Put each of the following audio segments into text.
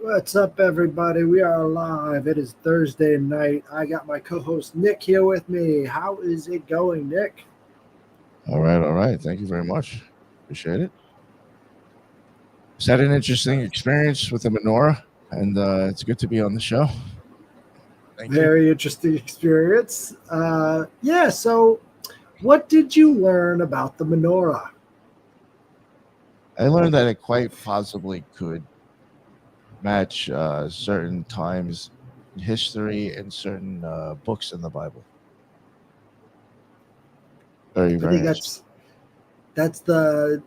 What's up, everybody? We are live. It is Thursday night. I got my co host Nick here with me. How is it going, Nick? All right, all right. Thank you very much. Appreciate it. Is that an interesting experience with the menorah? And it's good to be on the show. Thank you. Very interesting experience. So what did you learn about the menorah? I learned that it quite possibly could match certain times in history and certain books in the Bible. Very, I very think interesting. that's the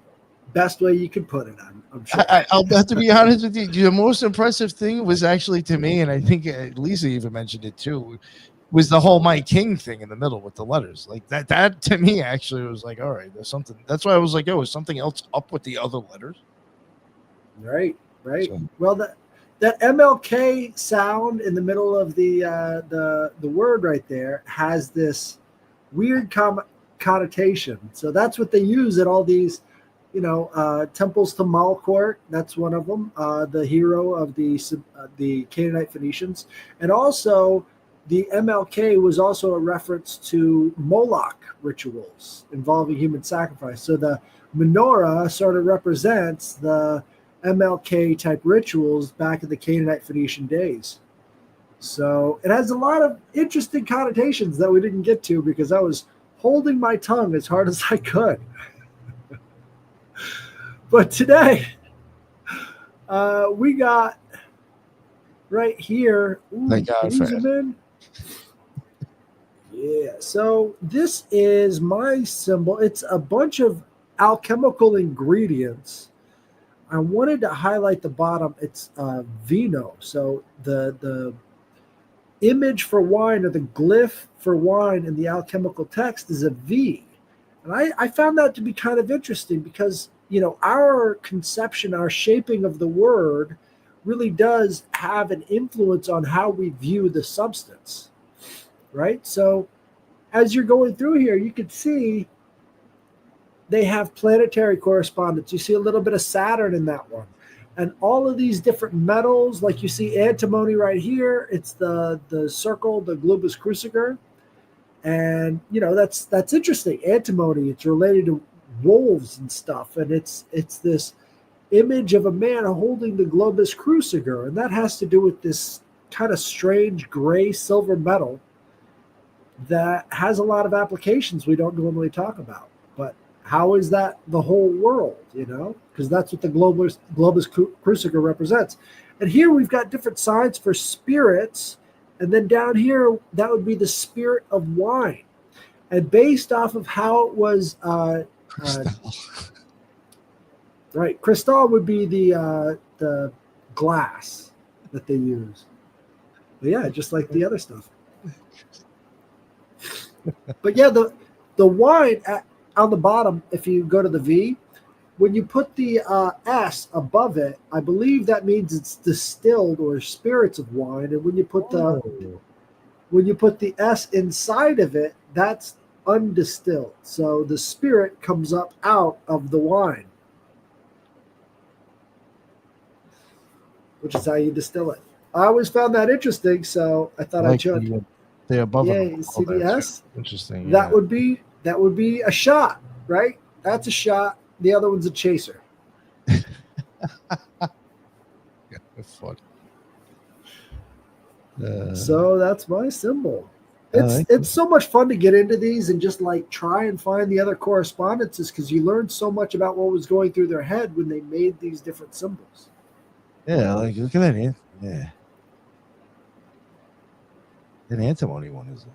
best way you could put it, I'm sure. I'll have to be honest with you. The most impressive thing was actually to me, and I think Lisa even mentioned it too, was the whole "My King" thing in the middle with the letters. Like that. That to me actually was like, all right, there's something. That's why I was like, oh, is something else up with the other letters? Right, right. So, Well, that MLK sound in the middle of the word right there has this weird connotation. So that's what they use at all these, temples to Malkort. That's one of them, the hero of the Canaanite Phoenicians, and also the MLK was also a reference to Moloch rituals involving human sacrifice. So the menorah sort of represents the MLK type rituals back in the Canaanite Phoenician days. So it has a lot of interesting connotations that we didn't get to because I was holding my tongue as hard as I could. But today, we got right here. Ooh, thank God can you for zoom in? Yeah. So this is my symbol. It's a bunch of alchemical ingredients. I wanted to highlight the bottom. It's vino. So the image for wine or the glyph for wine in the alchemical text is a V. And I found that to be kind of interesting because, our conception, our shaping of the word really does have an influence on how we view the substance, right? So as you're going through here, you can see they have planetary correspondence. You see a little bit of Saturn in that one. And all of these different metals, like you see antimony right here, it's the circle, the globus cruciger. And that's interesting. Antimony, it's related to wolves and stuff. And it's this image of a man holding the globus cruciger. And that has to do with this kind of strange gray silver metal that has a lot of applications we don't normally talk about. But how is that the whole world, Because that's what the globus cruciger represents. And here we've got different signs for spirits. And then down here, that would be the spirit of wine. And based off of how it was, right, Cristal would be the glass that they use. But yeah, just like the other stuff. But yeah, the wine on the bottom, if you go to the V, when you put the S above it, I believe that means it's distilled or spirits of wine. And when you put the S inside of it, that's undistilled. So the spirit comes up out of the wine, which is how you distill it. I always found that interesting, so I thought I'd like show it. the above Yeah, and you below see the there, too. S? Interesting. That Yeah. would be a shot, right? That's a shot. The other one's a chaser. Yeah, that's funny. So that's my symbol. I It's like it's so much fun to get into these and just like try and find the other correspondences because you learn so much about what was going through their head when they made these different symbols. Yeah, like look at that. Yeah, an antimony one is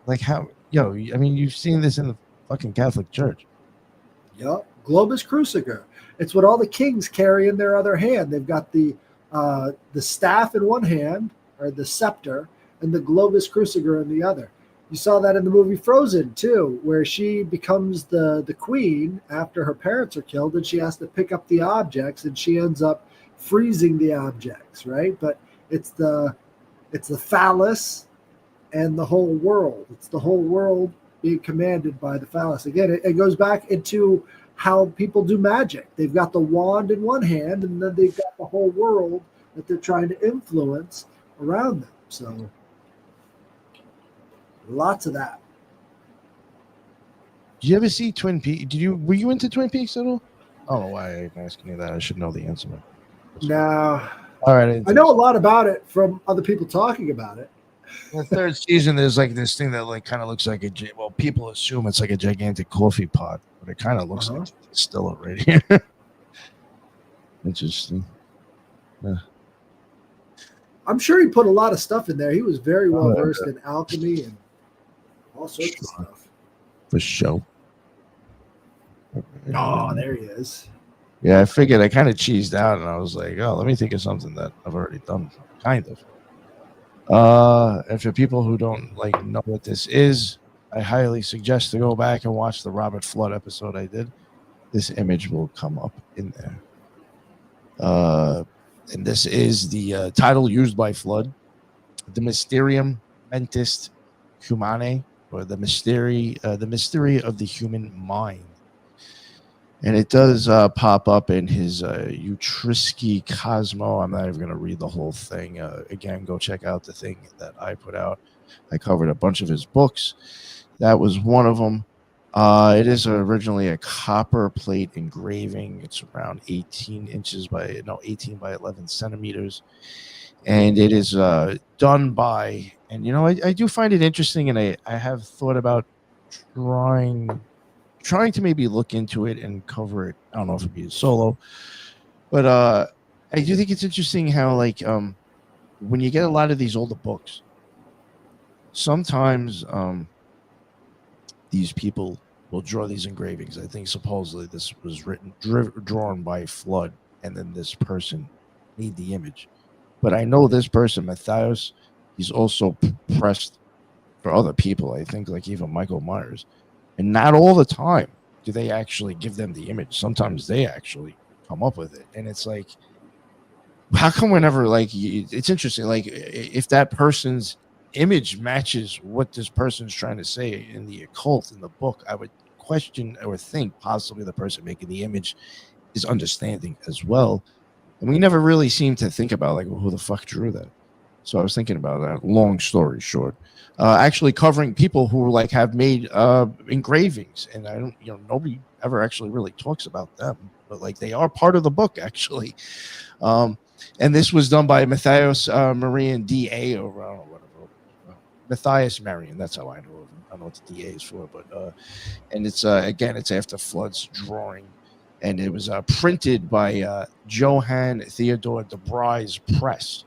like how I mean, you've seen this in the fucking Catholic Church. Yep. Globus cruciger. It's what all the kings carry in their other hand. They've got the staff in one hand, or the scepter, and the globus cruciger in the other. You saw that in the movie Frozen too, where she becomes the queen after her parents are killed, and she has to pick up the objects, and she ends up freezing the objects, right? But it's the phallus and the whole world. It's the whole world being commanded by the phallus. Again, it goes back into how people do magic. They've got the wand in one hand, and then they've got the whole world that they're trying to influence around them. So lots of that. Did you ever see Twin Peaks? Were you into Twin Peaks at all? I don't know why I'm asking you that. I should know the answer. Now, All right. I know a lot about it from other people talking about it. The third season, there's like this thing that like kind of looks like people assume it's like a gigantic coffee pot, but it kind of looks like a distiller right here. Interesting. Yeah. I'm sure he put a lot of stuff in there. He was very well versed in alchemy and all sorts of stuff. For sure. Oh, there he is. Yeah, I figured I kind of cheesed out, and I was like, "Oh, let me think of something that I've already done, kind of." And for people who don't like know what this is, I highly suggest to go back and watch the Robert Flood episode I did. This image will come up in there. And this is the title used by Flood, the Mysterium Mentis Humanae, or the mystery of the human mind. And it does pop up in his Utrisky Cosmo. I'm not even going to read the whole thing. Again, go check out the thing that I put out. I covered a bunch of his books. That was one of them. It is originally a copper plate engraving. It's around 18 by 11 centimeters. And it is done by, and I do find it interesting, and I have thought about trying to maybe look into it and cover it. I don't know if it'd be a solo, but I do think it's interesting how when you get a lot of these older books, sometimes these people will draw these engravings. I think supposedly this was drawn by Flood, and then this person made the image. But I know this person, Matthias, he's also pressed for other people. I think like even Michael Myers. And not all the time do they actually give them the image. Sometimes they actually come up with it. And it's like, how come whenever, it's interesting, like if that person's image matches what this person's trying to say in the occult in the book, I would question or think possibly the person making the image is understanding as well. And we never really seem to think about who the fuck drew that. So I was thinking about that. Long story short, actually covering people who have made engravings, and I don't, nobody ever actually really talks about them, but they are part of the book actually. And this was done by Matthias Marian D.A. or whatever. Matthias Marian. That's how I know of him. I don't know what the D.A. is for, but and it's again, it's after Flood's drawing, and it was printed by Johann Theodor de Bry's Press.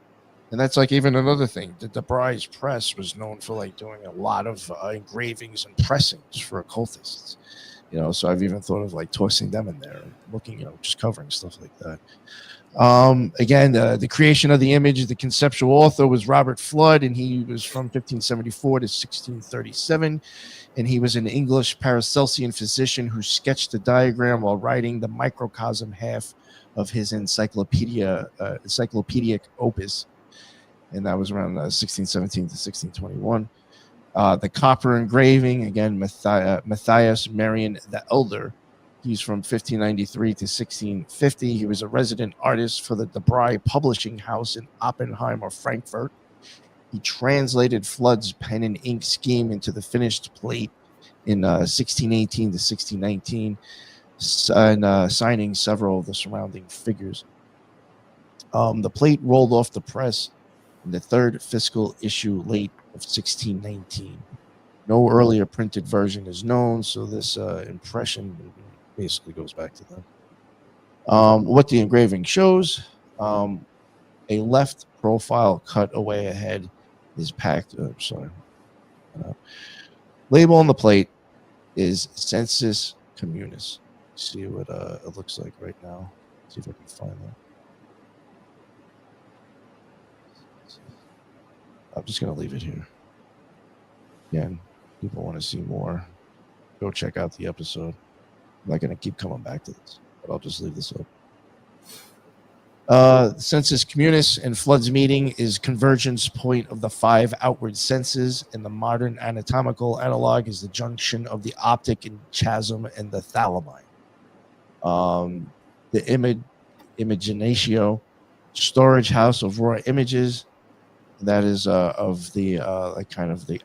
And that's even another thing. The Bry's Press was known for doing a lot of engravings and pressings for occultists. So I've even thought of tossing them in there and looking, just covering stuff like that. Again, the creation of the image, the conceptual author was Robert Flood, and he was from 1574 to 1637. And he was an English Paracelsian physician who sketched the diagram while writing the microcosm half of his encyclopedic opus. And that was around 1617 to 1621. The copper engraving, again, Matthias Marian the Elder. He's from 1593 to 1650. He was a resident artist for the De Bry Publishing House in Oppenheimer, Frankfurt. He translated Flood's pen and ink scheme into the finished plate in 1618 to 1619, and signing several of the surrounding figures. The plate rolled off the press in the third fiscal issue late of 1619. No earlier printed version is known, so this impression basically goes back to them. What the engraving shows, a left profile cut away ahead is packed. Label on the plate is Sensus Communis. See what it looks like right now. See if I can find that. I'm just going to leave it here. Again, people want to see more, go check out the episode. I'm not going to keep coming back to this, but I'll just leave this up. Sensus Communis and Flood's meeting is convergence point of the 5 outward senses, and the modern anatomical analog is the junction of the optic and chasm and the thalamine. The imaginatio storage house of raw images that is of the like kind of the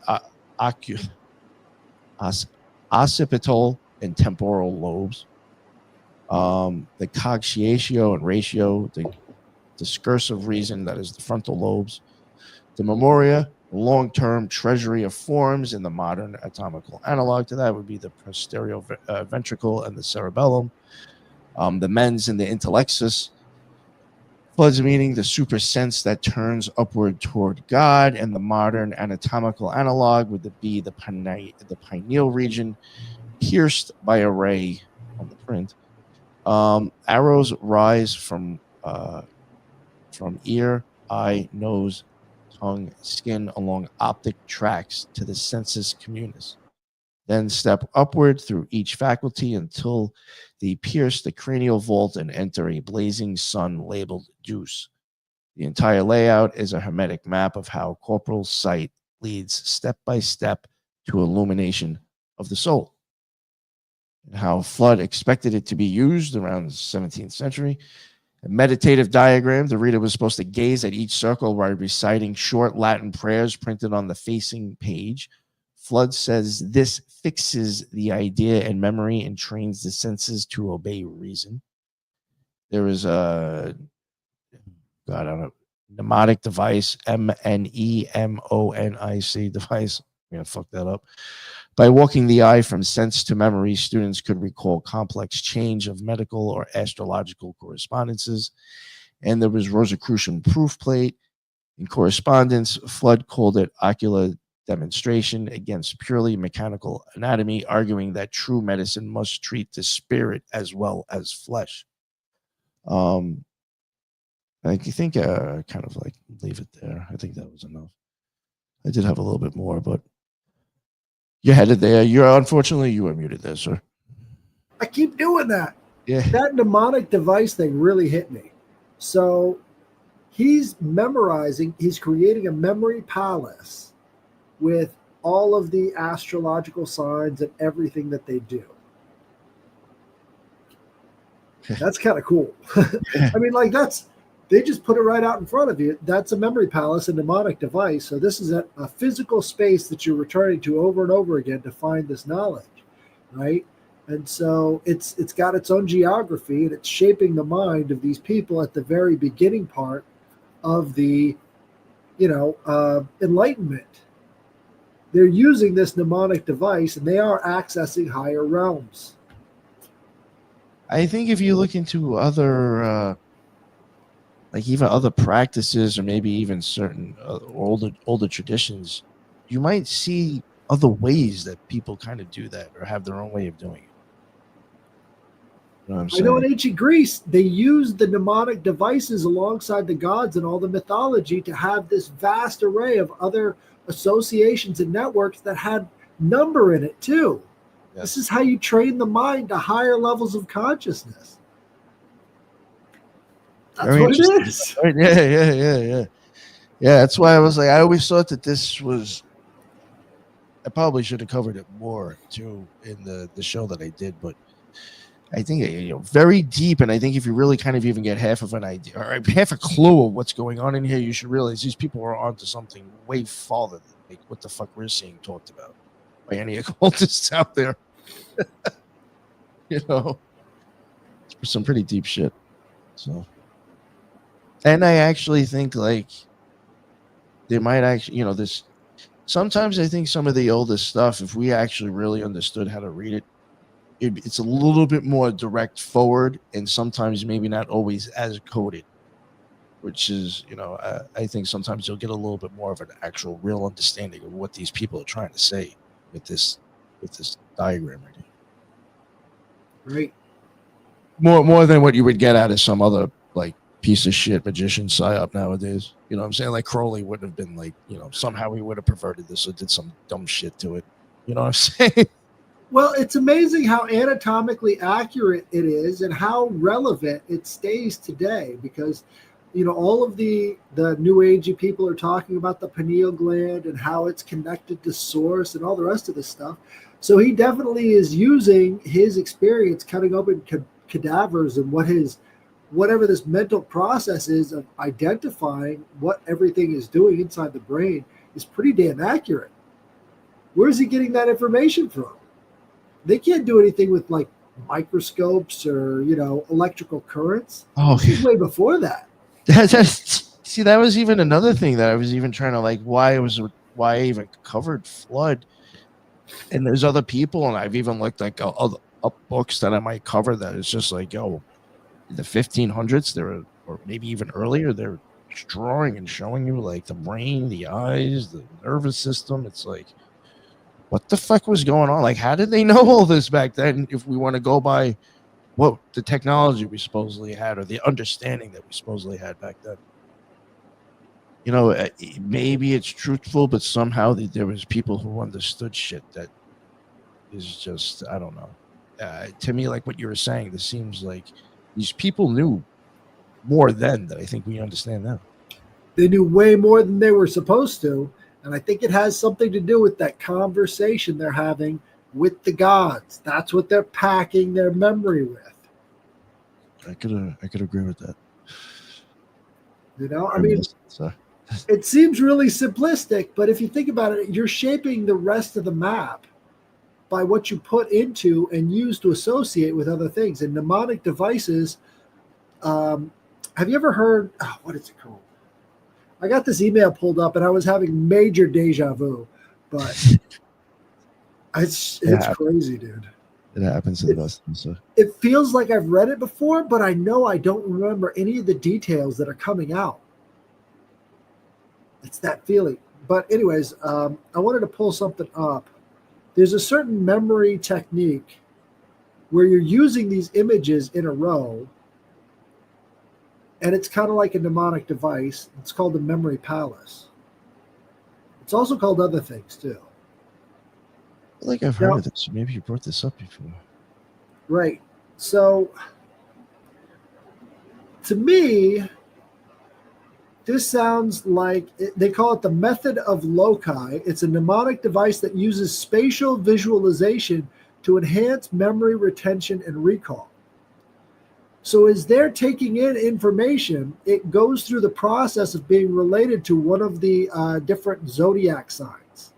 occipital and temporal lobes, the cogitio and ratio, the discursive reason, that is the frontal lobes, the memoria, long-term treasury of forms in the modern anatomical analog to that would be the posterior ventricle and the cerebellum, the mens and the intellexus. Flood's meaning the super sense that turns upward toward God, and the modern anatomical analog would be the pineal region, pierced by a ray on the print. Arrows rise from ear, eye, nose, tongue, skin along optic tracts to the sensus communis. Then step upward through each faculty until they pierce the cranial vault and enter a blazing sun labeled Deus. The entire layout is a hermetic map of how corporal sight leads step by step to illumination of the soul. And how Flood expected it to be used around the 17th century. A meditative diagram, the reader was supposed to gaze at each circle while reciting short Latin prayers printed on the facing page. Flood says this fixes the idea in memory and trains the senses to obey reason. There is a, God, I don't know, mnemonic device, MNEMONIC device. I'm going to fuck that up. By walking the eye from sense to memory, students could recall complex change of medical or astrological correspondences. And there was Rosicrucian proof plate. In correspondence, Flood called it ocular demonstration against purely mechanical anatomy, arguing that true medicine must treat the spirit as well as flesh. I think kind of like leave it there. I think that was enough. I did have a little bit more, but you had it there. Unfortunately, you were muted there, sir. I keep doing that. Yeah. That mnemonic device thing really hit me. So he's creating a memory palace with all of the astrological signs and everything that they do. That's kind of cool. I mean, like they just put it right out in front of you. That's a memory palace, a mnemonic device. So this is a physical space that you're returning to over and over again to find this knowledge, right? And so it's got its own geography, and it's shaping the mind of these people at the very beginning part of the, Enlightenment. They're using this mnemonic device, and they are accessing higher realms. I think if you look into other, like even other practices, or maybe even certain older traditions, you might see other ways that people kind of do that or have their own way of doing it. You know what I'm saying? I know in ancient Greece, they used the mnemonic devices alongside the gods and all the mythology to have this vast array of other associations and networks that had number in it too. Yes. This is how you train the mind to higher levels of consciousness. That's very what it is. Yeah. That's why I was like, I always thought that this was, I probably should have covered it more too in the show that I did, but I think very deep, and I think if you really kind of even get half of an idea or half a clue of what's going on in here, you should realize these people are onto something way farther than like what the fuck we're seeing talked about by any occultists out there. It's some pretty deep shit. So, and I actually think like they might actually, this. Sometimes I think some of the oldest stuff, if we actually really understood how to read it, it's a little bit more direct forward, and sometimes maybe not always as coded, which is, I think sometimes you'll get a little bit more of an actual real understanding of what these people are trying to say with this diagram right here. Right. More than what you would get out of some other like piece of shit magician psyop nowadays. You know what I'm saying? Like Crowley would have been like, somehow he would have perverted this or did some dumb shit to it. You know what I'm saying? Well, it's amazing how anatomically accurate it is and how relevant it stays today, because, all of the new agey people are talking about the pineal gland and how it's connected to source and all the rest of this stuff. So he definitely is using his experience cutting open cadavers and what his whatever this mental process is of identifying what everything is doing inside the brain is pretty damn accurate. Where's he getting that information from? They can't do anything with like microscopes or electrical currents. Oh, This is way before that. See, that was even another thing that I was even trying to like why I even covered flood. And there's other people, and I've even looked like up books that I might cover that it's just like, yo, in the 1500s, or maybe even earlier, they're drawing and showing you like the brain, the eyes, the nervous system. It's like, what the fuck was going on? Like, how did they know all this back then? If we want to go by what the technology we supposedly had, or the understanding that we supposedly had back then. Maybe it's truthful, but somehow there was people who understood shit that is just, I don't know. To me, like what you were saying, this seems like these people knew more then than I think we understand now. They knew way more than they were supposed to. And I think it has something to do with that conversation they're having with the gods. That's what they're packing their memory with. I could agree with that. I mean, it seems really simplistic, but if you think about it, you're shaping the rest of the map by what you put into and use to associate with other things. And mnemonic devices, have you ever heard, what is it called? I got this email pulled up and I was having major deja vu, but it's crazy, dude. It happens to the best. So. It feels like I've read it before, but I know I don't remember any of the details that are coming out. It's that feeling. But anyways, I wanted to pull something up. There's a certain memory technique where you're using these images in a row, and it's kind of like a mnemonic device. It's called the memory palace. It's also called other things too. I feel like I've heard of this. Maybe you brought this up before. Right. So, to me, this sounds like they call it the method of loci. It's a mnemonic device that uses spatial visualization to enhance memory retention and recall. So as they're taking in information, it goes through the process of being related to one of the different zodiac signs.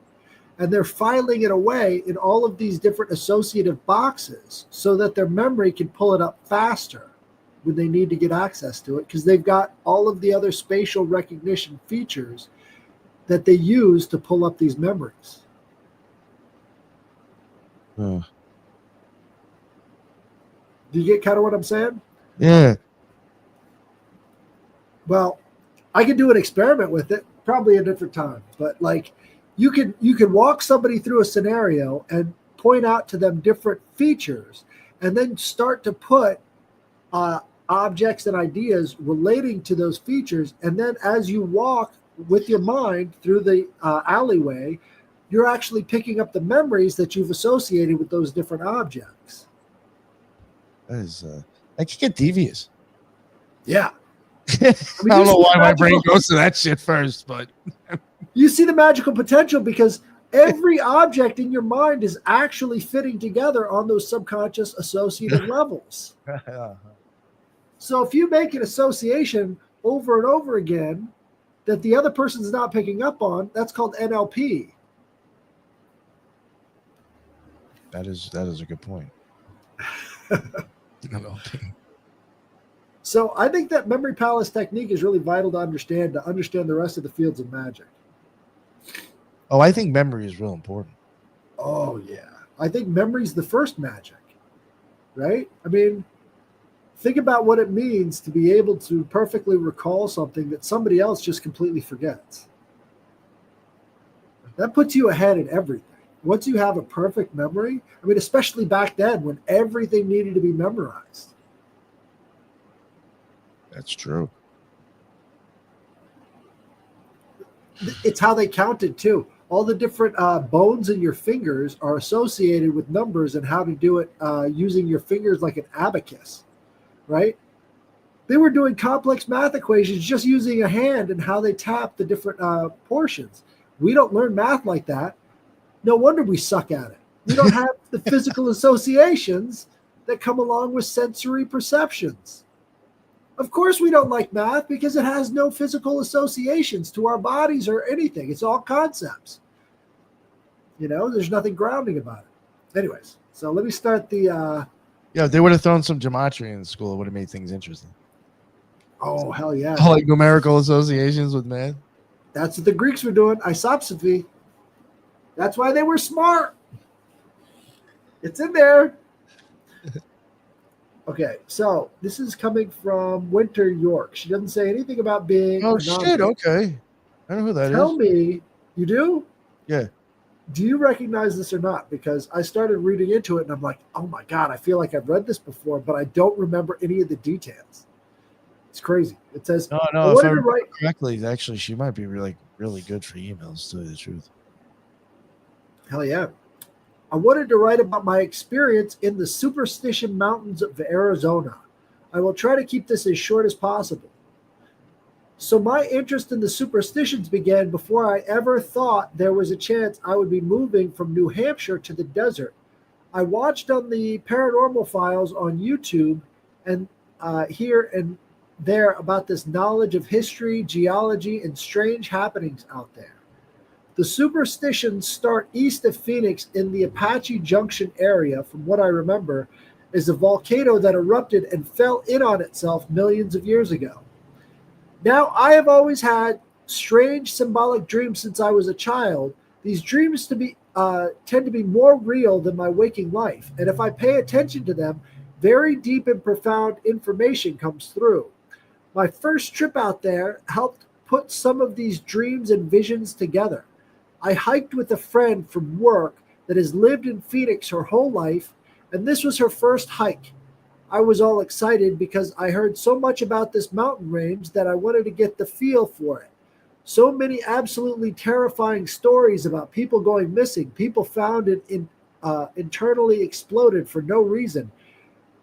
And they're filing it away in all of these different associative boxes so that their memory can pull it up faster when they need to get access to it, because they've got all of the other spatial recognition features that they use to pull up these memories. Do you get kind of what I'm saying? Yeah. Well, I could do an experiment with it, probably a different time, but like you can walk somebody through a scenario and point out to them different features and then start to put objects and ideas relating to those features. And then as you walk with your mind through the alleyway, you're actually picking up the memories that you've associated with those different objects. That is, I could get devious. Yeah. I don't know why my brain goes to that shit first, but you see the magical potential because every object in your mind is actually fitting together on those subconscious associative levels. So if you make an association over and over again that the other person's not picking up on, that's called NLP. That is a good point. NLP. So I think that memory palace technique is really vital to understand the rest of the fields of magic. Oh, I think memory is real important. Oh, yeah. I think memory is the first magic, right? I mean, think about what it means to be able to perfectly recall something that somebody else just completely forgets. That puts you ahead in everything. Once you have a perfect memory, I mean, especially back then when everything needed to be memorized. That's true. It's how they counted too. All the different bones in your fingers are associated with numbers and how to do it using your fingers like an abacus, right? They were doing complex math equations just using a hand and how they tap the different portions. We don't learn math like that. No wonder we suck at it. We don't have the physical associations that come along with sensory perceptions. Of course, we don't like math because it has no physical associations to our bodies or anything. It's all concepts. There's nothing grounding about it. Anyways, so let me start the. Yeah, if they would have thrown some gematria in school, it would have made things interesting. Oh, hell yeah. All like numerical associations with math. That's what the Greeks were doing. Isopsophy. That's why they were smart. It's in there. Okay, so this is coming from Winter York. She doesn't say anything about being. Oh shit! Okay, I know who that is. Tell me, you do? Yeah. Do you recognize this or not? Because I started reading into it and I'm like, oh my God, I feel like I've read this before, but I don't remember any of the details. It's crazy. It says, no. If I remember correctly, actually, she might be really good for emails. To tell you the truth. Hell yeah. I wanted to write about my experience in the Superstition Mountains of Arizona. I will try to keep this as short as possible. So my interest in the superstitions began before I ever thought there was a chance I would be moving from New Hampshire to the desert. I watched on the Paranormal Files on YouTube and here and there about this knowledge of history, geology, and strange happenings out there. The superstitions start east of Phoenix in the Apache Junction area. From what I remember, is a volcano that erupted and fell in on itself millions of years ago. Now, I have always had strange symbolic dreams since I was a child. These dreams tend to be more real than my waking life, and if I pay attention to them, very deep and profound information comes through. My first trip out there helped put some of these dreams and visions together. I hiked with a friend from work that has lived in Phoenix her whole life, and this was her first hike. I was all excited because I heard so much about this mountain range that I wanted to get the feel for it. So many absolutely terrifying stories about people going missing, people found internally exploded for no reason,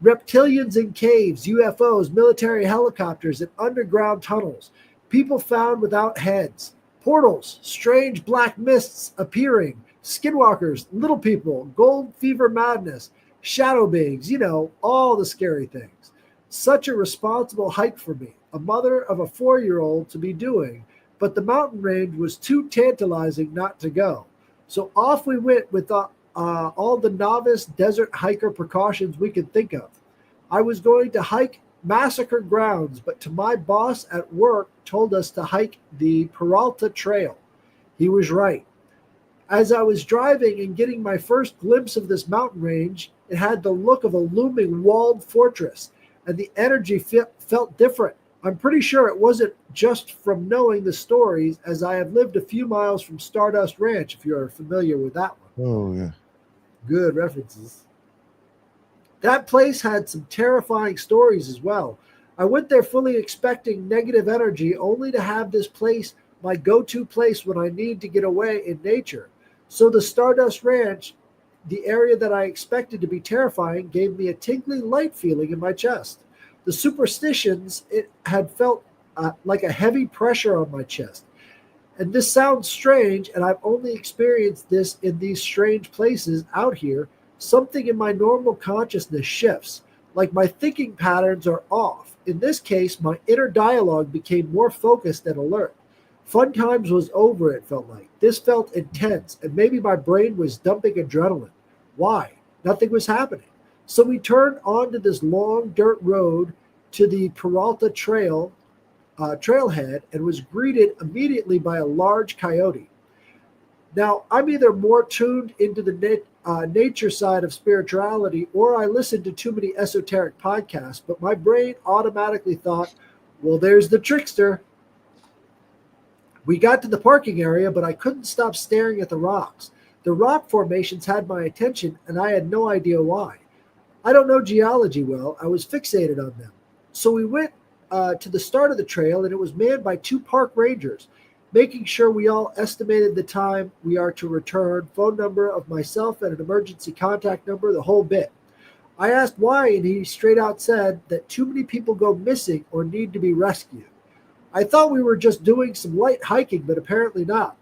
reptilians in caves, UFOs, military helicopters, and underground tunnels, people found without heads, portals, strange black mists appearing, skinwalkers, little people, gold fever madness, shadow beings, all the scary things. Such a responsible hike for me, a mother of a 4-year-old, to be doing, but the mountain range was too tantalizing not to go. So off we went with all the novice desert hiker precautions we could think of. I was going to hike Massacre Grounds, but to my boss at work told us to hike the Peralta Trail. He was right. As I was driving and getting my first glimpse of this mountain range, it had the look of a looming walled fortress, and the energy felt different. I'm pretty sure it wasn't just from knowing the stories, as I have lived a few miles from Stardust Ranch, if you're familiar with that one. Oh, yeah. Good references. That place had some terrifying stories as well. I went there fully expecting negative energy, only to have this place my go-to place when I need to get away in nature. So the Stardust Ranch, the area that I expected to be terrifying, gave me a tingly light feeling in my chest. The superstitions, it had felt like a heavy pressure on my chest. And this sounds strange, and I've only experienced this in these strange places out here. Something in my normal consciousness shifts, like my thinking patterns are off. In this case, my inner dialogue became more focused and alert. Fun times was over, it felt like. This felt intense, and maybe my brain was dumping adrenaline. Why? Nothing was happening. So we turned onto this long dirt road to the Peralta trailhead and was greeted immediately by a large coyote. Now, I'm either more tuned into the nature side of spirituality or I listened to too many esoteric podcasts, but my brain automatically thought, well, there's the trickster. We got to the parking area, but I couldn't stop staring at the rocks. The rock formations had my attention, and I had no idea why. I don't know geology well. I was fixated on them. So we went to the start of the trail, and it was manned by 2 park rangers, making sure we all estimated the time we are to return, phone number of myself and an emergency contact number, the whole bit. I asked why, and he straight out said that too many people go missing or need to be rescued. I thought we were just doing some light hiking, but apparently not.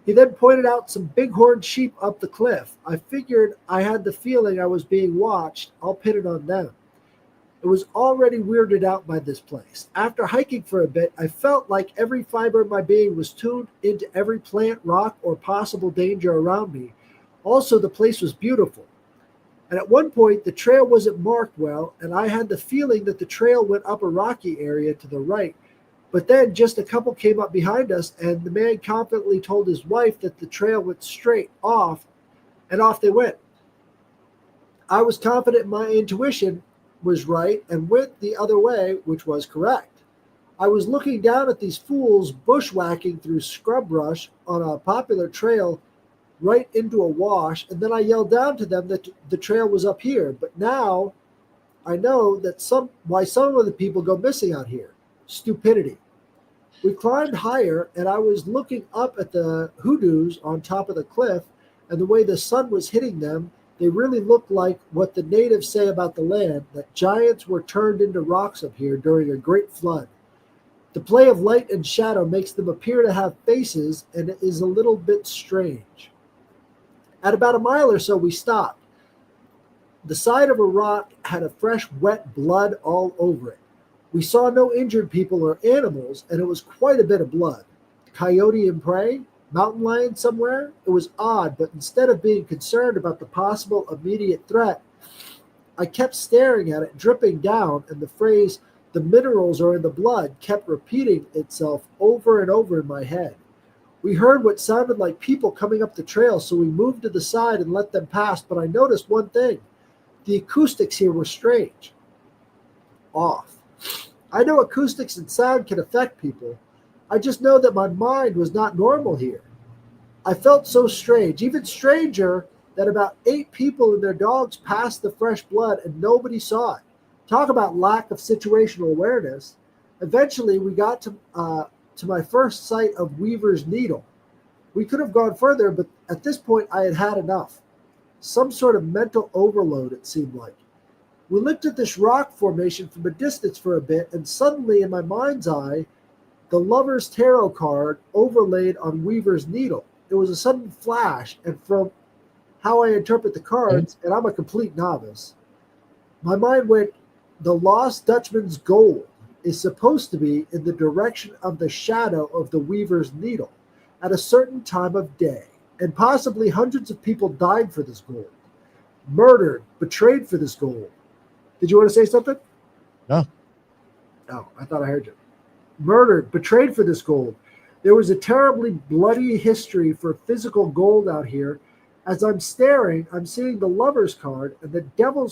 He then pointed out some bighorn sheep up the cliff. I figured I had the feeling I was being watched. I'll pin it on them. I was already weirded out by this place. After hiking for a bit, I felt like every fiber of my being was tuned into every plant, rock, or possible danger around me. Also, the place was beautiful. And at one point, the trail wasn't marked well, and I had the feeling that the trail went up a rocky area to the right. But then just a couple came up behind us, and the man confidently told his wife that the trail went straight off, and off they went. I was confident my intuition was right and went the other way, which was correct. I was looking down at these fools bushwhacking through scrub brush on a popular trail right into a wash, and then I yelled down to them that the trail was up here. But now I know that why some of the people go missing out here. Stupidity. We climbed higher, and I was looking up at the hoodoos on top of the cliff, and the way the sun was hitting them, they really looked like what the natives say about the land, that giants were turned into rocks up here during a great flood. The play of light and shadow makes them appear to have faces, and it is a little bit strange. At about a mile or so, we stopped. The side of a rock had a fresh, wet blood all over it. We saw no injured people or animals, and it was quite a bit of blood. Coyote and prey? Mountain lion somewhere? It was odd, but instead of being concerned about the possible immediate threat, I kept staring at it dripping down, and the phrase, the minerals are in the blood, kept repeating itself over and over in my head. We heard what sounded like people coming up the trail, so we moved to the side and let them pass, but I noticed one thing. The acoustics here were strange. Off. I know acoustics and sound can affect people. I just know that my mind was not normal here. I felt so strange, even stranger, that about 8 people and their dogs passed the fresh blood and nobody saw it. Talk about lack of situational awareness. Eventually, we got to my first sight of Weaver's Needle. We could have gone further, but at this point, I had had enough. Some sort of mental overload, it seemed like. We looked at this rock formation from a distance for a bit, and suddenly, in my mind's eye, the Lover's Tarot card overlaid on Weaver's Needle. It was a sudden flash, and from how I interpret the cards, and I'm a complete novice, my mind went, the Lost Dutchman's gold is supposed to be in the direction of the shadow of the Weaver's Needle at a certain time of day, and possibly hundreds of people died for this gold, murdered, betrayed for this gold. Did you want to say something? No. Oh, I thought I heard you. Murdered, betrayed for this gold. There was a terribly bloody history for physical gold out here. As I'm staring, I'm seeing the Lover's card and the devil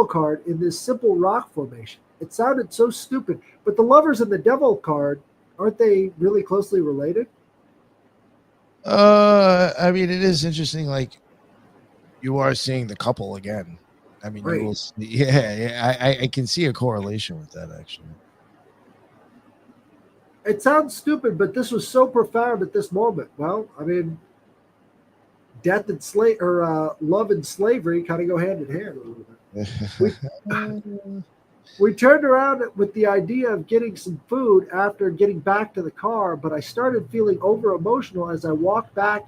card in this simple rock formation. It sounded so stupid, but the Lovers and the devil card, aren't they really closely related? I mean, it is interesting. Like, you are seeing the couple again. I mean, Right. you will see, yeah, I can see a correlation with that, actually. It sounds stupid, but this was so profound at this moment. Well, I mean, death and love and slavery kind of go hand in hand a little bit. We turned around with the idea of getting some food after getting back to the car, but I started feeling over emotional as I walked back.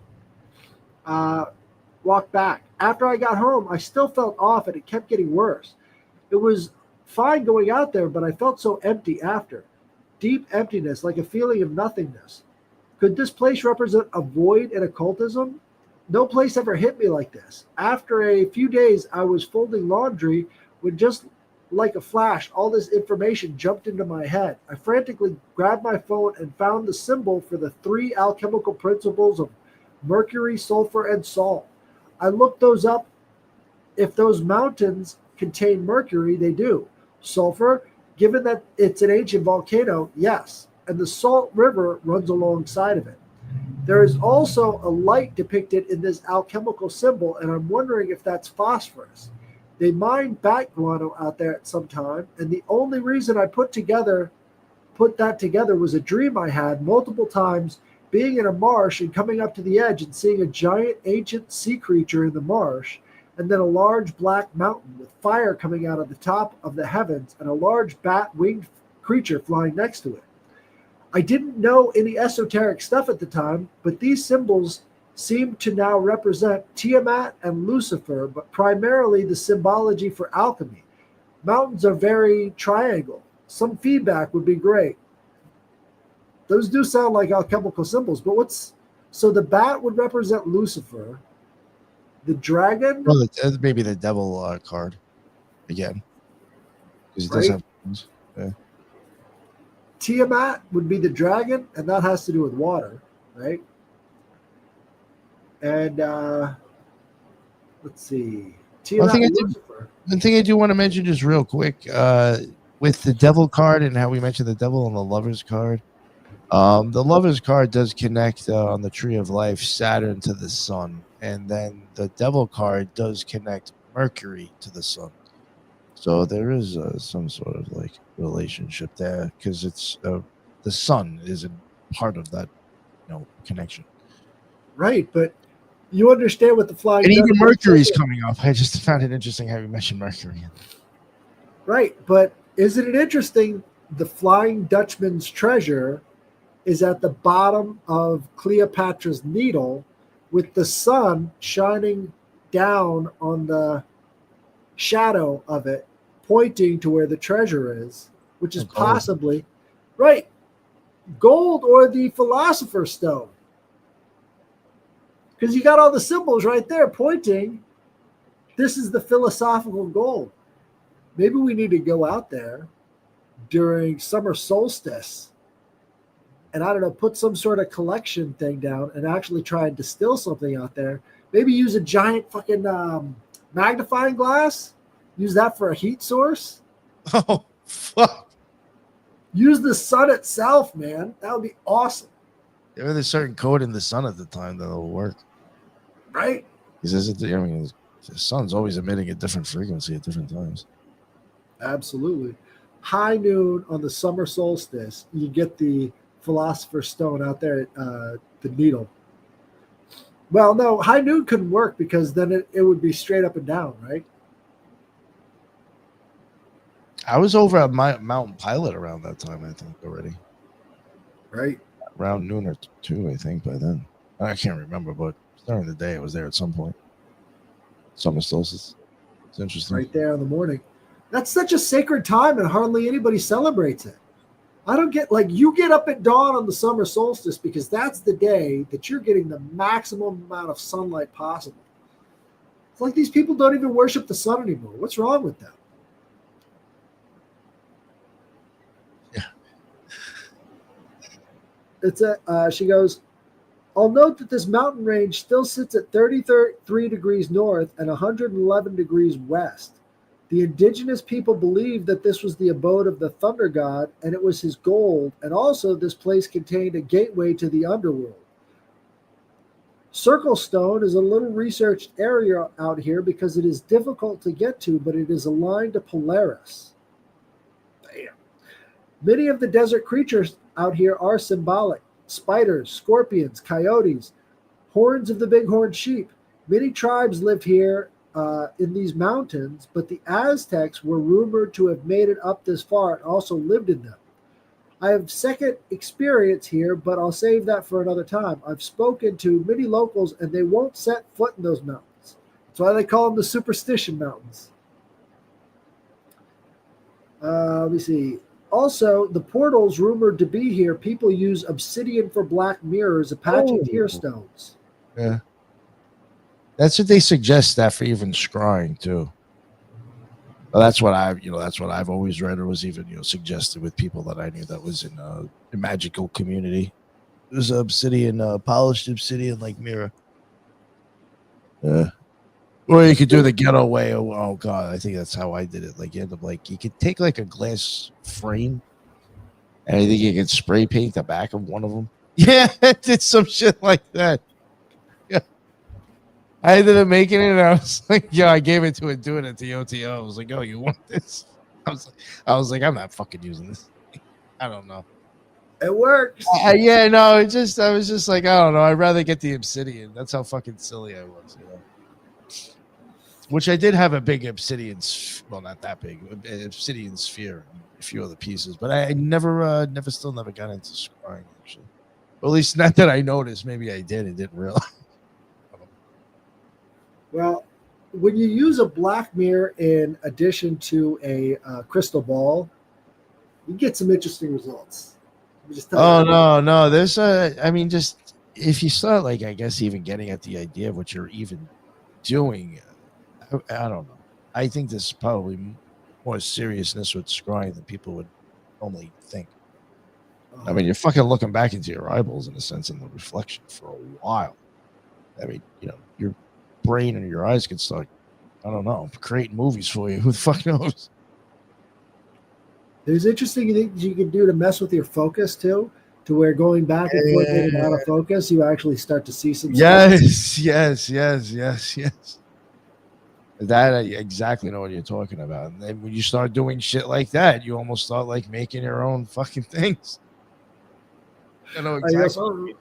After I got home, I still felt off, and it kept getting worse. It was fine going out there, but I felt so empty after. Deep emptiness, like a feeling of nothingness. Could this place represent a void in occultism? No place ever hit me like this. After a few days, I was folding laundry when just like a flash, all this information jumped into my head. I frantically grabbed my phone and found the symbol for the 3 alchemical principles of mercury, sulfur, and salt. I looked those up. If those mountains contain mercury, they do. Sulfur, given that it's an ancient volcano, yes. And the Salt River runs alongside of it. There is also a light depicted in this alchemical symbol, and I'm wondering if that's phosphorus. They mined bat guano out there at some time, and the only reason I put that together was a dream I had multiple times, being in a marsh and coming up to the edge and seeing a giant ancient sea creature in the marsh, and then a large black mountain with fire coming out of the top of the heavens and a large bat-winged creature flying next to it. I didn't know any esoteric stuff at the time, but these symbols seem to now represent Tiamat and Lucifer, but primarily the symbology for alchemy. Mountains are very triangle. Some feedback would be great. Those do sound like alchemical symbols, but what's so the bat would represent Lucifer, the dragon, Well, maybe the devil card again, because it does right? have. Yeah. Tiamat would be the dragon, and that has to do with water, right? And let's see, One thing Tiamat, Lucifer, one thing I do want to mention just real quick, with the devil card and how we mentioned the devil on the lovers card. The lovers card does connect on the tree of life Saturn to the sun, and then the devil card does connect Mercury to the sun. So there is some sort of like relationship there because it's the sun is a part of that connection. right? But you understand what the Flying And even Dutchman Mercury's said, coming up. I just found it interesting how you mentioned Mercury. right? But isn't it interesting? The Flying Dutchman's treasure is at the bottom of Cleopatra's Needle, with the sun shining down on the shadow of it, pointing to where the treasure is, which is Gold. possibly right gold or the Philosopher's Stone. Because you got all the symbols right there pointing. This is the philosophical gold. Maybe we need to go out there during summer solstice and I don't know, put some sort of collection thing down and actually try and distill something out there. Maybe use a giant fucking magnifying glass. Use that for a heat source. Oh, fuck. Use the sun itself, man. That would be awesome. There's a certain code in the sun at the time that'll work. Right? Because the sun's always emitting a different frequency at different times. Absolutely. High noon on the summer solstice, you get the Philosopher's Stone out there at the Needle. Well, no, high noon couldn't work because then it would be straight up and down, right? I was over at Mountain Pilot around that time, I think, already. Right. Around noon or two, I think, by then. I can't remember, but during the day, I was there at some point. Summer solstice. It's interesting. Right there in the morning. That's such a sacred time and hardly anybody celebrates it. I don't get like you get up at dawn on the summer solstice because that's the day that you're getting the maximum amount of sunlight possible. It's like these people don't even worship the sun anymore. What's wrong with them? Yeah. It's she goes, I'll note that this mountain range still sits at 33 degrees north and 111 degrees west. The indigenous people believed that this was the abode of the thunder god and it was his gold, and also this place contained a gateway to the underworld. Circle Stone is a little researched area out here because it is difficult to get to, but it is aligned to Polaris. Damn. Many of the desert creatures out here are symbolic. Spiders, scorpions, coyotes, horns of the bighorn sheep. Many tribes lived here in these mountains, but the Aztecs were rumored to have made it up this far and also lived in them. I have second experience here, but I'll save that for another time. I've spoken to many locals and they won't set foot in those mountains. That's why they call them the Superstition Mountains. Let me see. Also, the portals rumored to be here, people use obsidian for black mirrors, Apache tear stones. Yeah. That's what they suggest that for even scrying too. Well, that's what I've always read or was even suggested with people that I knew that was in a magical community. It was obsidian, polished obsidian like mirror. Or you could do the ghetto way. Oh god, I think that's how I did it. Like you end up like you could take like a glass frame, and I think you could spray paint the back of one of them. Yeah, I did some shit like that. I ended up making it, and I was like, "Yeah," I gave it to it, doing it to OTO. I was like, "Oh, you want this?" I was like, "I'm not fucking using this." I don't know. It works. Yeah, no, I was just like, I don't know. I'd rather get the obsidian. That's how fucking silly I was, Which I did have a big obsidian, well, not that big, obsidian sphere, and a few other pieces, but I never got into scrying actually. Or at least not that I noticed. Maybe I did and didn't realize. Well, when you use a black mirror in addition to a crystal ball, you get some interesting results. Let me just tell Oh you. no. There's I mean, just if you start like, I guess, even getting at the idea of what you're even doing, I don't know. I think there's probably more seriousness with scrying than people would normally think. I mean, you're fucking looking back into your eyeballs in a sense in the reflection for a while. I mean, your brain and your eyes can start, I don't know, creating movies for you. Who the fuck knows? There's interesting things you can do to mess with your focus too, to where going back and forth in and out of focus, you actually start to see some stuff. Yes. That I exactly know what you're talking about. And then when you start doing shit like that, you almost start like making your own fucking things. I know exactly.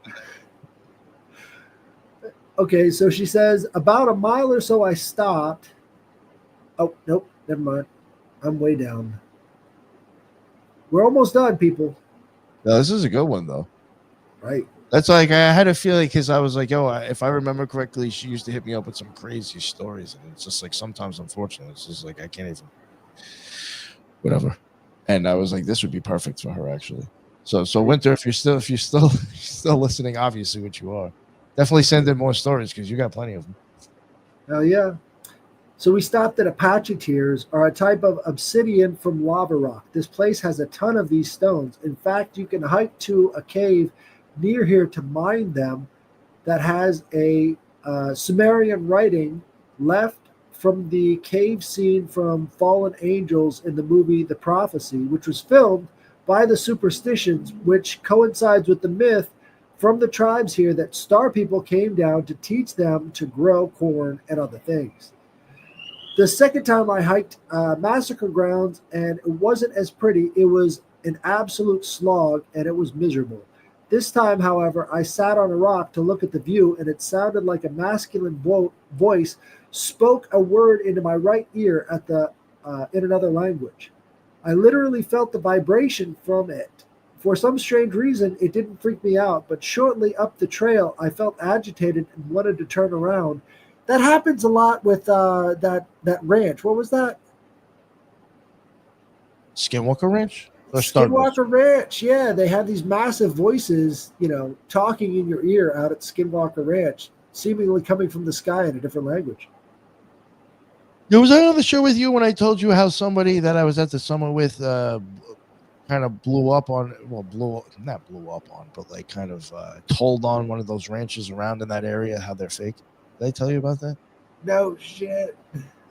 Okay, so she says, about a mile or so I stopped. Oh, nope, never mind. I'm way down. We're almost done, people. No, this is a good one though. Right. That's like, I had a feeling because I was like, yo, if I remember correctly, she used to hit me up with some crazy stories, and it's just like sometimes, unfortunately, it's just like I can't even, whatever. And I was like, this would be perfect for her actually. So Winter, if you're still listening, obviously, which you are, definitely send in more stories because you got plenty of them. Hell yeah. So we stopped at Apache Tears, are a type of obsidian from lava rock. This place has a ton of these stones. In fact, you can hike to a cave near here to mine them that has a Sumerian writing left from the cave scene from Fallen Angels in the movie The Prophecy, which was filmed by the superstitions, which coincides with the myth from the tribes here that star people came down to teach them to grow corn and other things. The second time I hiked Massacre Grounds, and it wasn't as pretty. It was an absolute slog, and it was miserable. This time, however, I sat on a rock to look at the view, and it sounded like a masculine voice spoke a word into my right ear in another language. I literally felt the vibration from it. For some strange reason, it didn't freak me out, but shortly up the trail, I felt agitated and wanted to turn around. That happens a lot with that ranch. What was that? Skinwalker Ranch or Stardust? Skinwalker Ranch. Yeah, they have these massive voices, talking in your ear out at Skinwalker Ranch, seemingly coming from the sky in a different language. Yeah, was I on the show with you when I told you how somebody that I was at the summer with kind of blew up on? Well, not blew up on, but like kind of told on one of those ranches around in that area how they're fake. Did I tell you about that? No shit.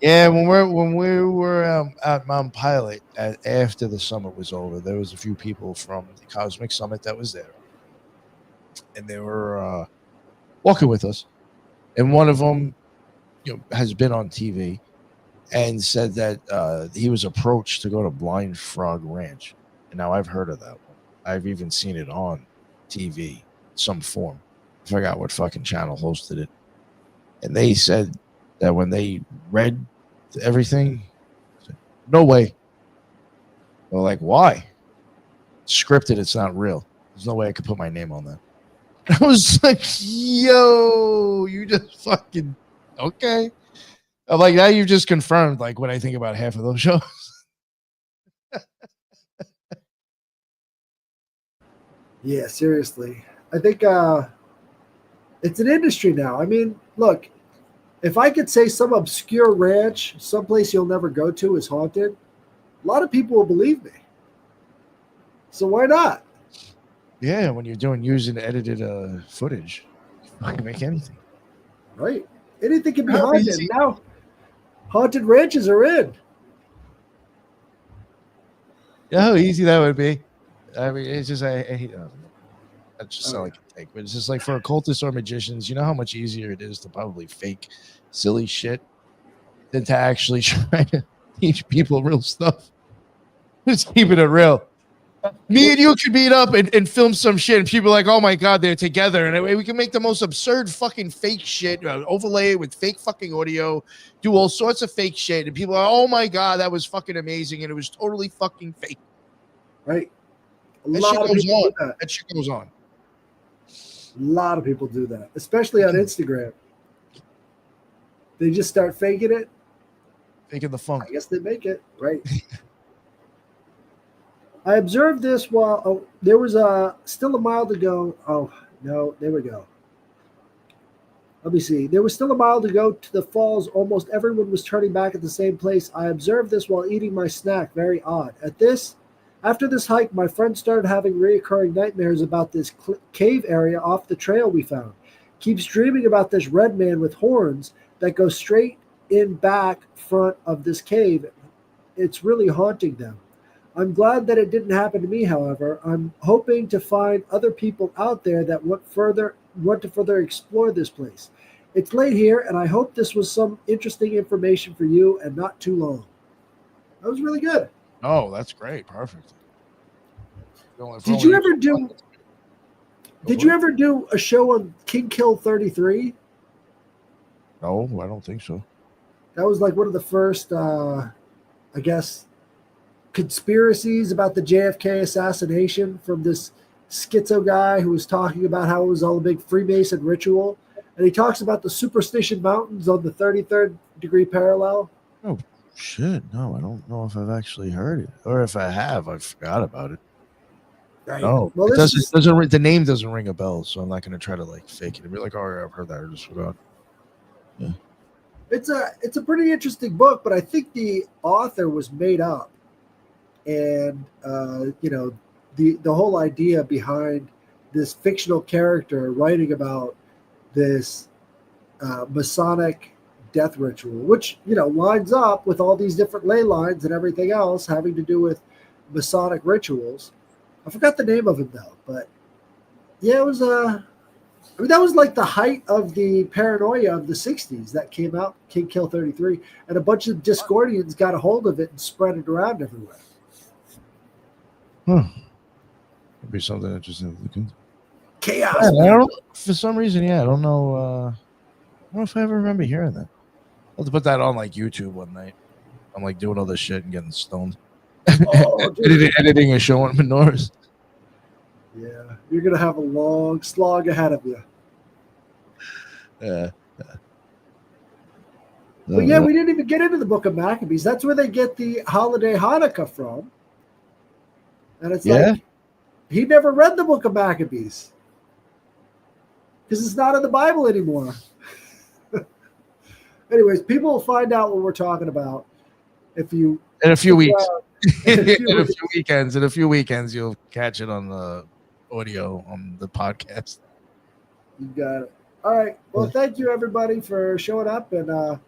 Yeah, when we were at Mount Pilot after the summit was over, there was a few people from the Cosmic Summit that was there, and they were walking with us. And one of them, has been on TV and said that he was approached to go to Blind Frog Ranch. And now I've heard of that one. I've even seen it on TV, some form. I forgot what fucking channel hosted it. And they said that when they read everything, no way. They're like, why? It's scripted, it's not real. There's no way I could put my name on that. I was like, yo, you just fucking okay. I'm like, now you've just confirmed like what I think about half of those shows. Yeah, seriously. I think it's an industry now. I mean, look, if I could say some obscure ranch, someplace you'll never go to is haunted, a lot of people will believe me. So why not? Yeah, when you're using edited footage, you can make anything. Right? Anything can be haunted. Now, haunted ranches are in. Yeah, how easy that would be. I mean, it's just I hate. That just sound like a take, but it's just like for occultists or magicians, you know how much easier it is to probably fake silly shit than to actually try to teach people real stuff. Just keeping it real. Me and you could meet up and film some shit, and people are like, "Oh my god, they're together!" And we can make the most absurd fucking fake shit, overlay it with fake fucking audio, do all sorts of fake shit, and people are, "Oh my god, that was fucking amazing," and it was totally fucking fake. Right? That shit goes on. That shit goes on. A lot of people do that, especially on Instagram. They just start faking it. Faking the funk. I guess they make it, right? I observed this while there was still a mile to go. Oh, no, there we go. Let me see. There was still a mile to go to the falls. Almost everyone was turning back at the same place. I observed this while eating my snack. Very odd. After this hike, my friend started having reoccurring nightmares about this cave area off the trail we found. Keeps dreaming about this red man with horns that goes straight in back front of this cave. It's really haunting them. I'm glad that it didn't happen to me, however. I'm hoping to find other people out there that want to further explore this place. It's late here, and I hope this was some interesting information for you and not too long. That was really good. Oh, that's great. Perfect. Did you ever do a show on King Kill 33? No, I don't think so. That was like one of the first, I guess, conspiracies about the JFK assassination from this schizo guy who was talking about how it was all a big Freemason ritual. And he talks about the Superstition Mountains on the 33rd degree parallel. Oh, shit. No, I don't know if I've actually heard it. Or if I have, I forgot about it. Right. No, well, the name doesn't ring a bell, so I'm not going to try to like fake it and be like, oh, yeah, I've heard that. I just forgot. Yeah. It's a pretty interesting book, but I think the author was made up. And, the whole idea behind this fictional character writing about this Masonic death ritual, which, lines up with all these different ley lines and everything else having to do with Masonic rituals. I forgot the name of it, though. But, yeah, it was that was like the height of the paranoia of the 60s that came out, King Kill 33. And a bunch of Discordians got a hold of it and spread it around everywhere. It'd be something interesting to look into. Chaos. Yeah, I don't, for some reason, I don't know. I don't know if I ever remember hearing that. I'll have to put that on like YouTube one night. I'm like doing all this shit and getting stoned. Oh, editing a show on menorahs. Yeah, you're gonna have a long slog ahead of you. Yeah. But yeah, we didn't even get into the Book of Maccabees. That's where they get the holiday Hanukkah from. And it's like, he never read the Book of Maccabees because it's not in the Bible anymore. Anyways, people will find out what we're talking about if you in a few weeks. In a few weekends, you'll catch it on the audio on the podcast. You got it. All right. Well, thank you everybody for showing up and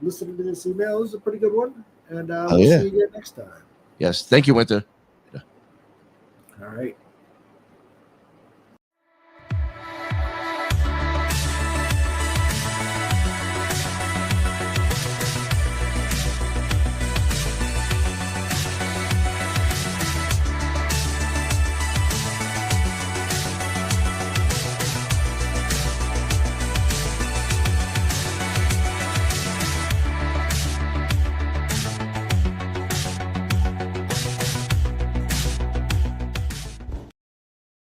listening to this email. It was a pretty good one, and we'll see you again next time. Yes, thank you, Winter. All right.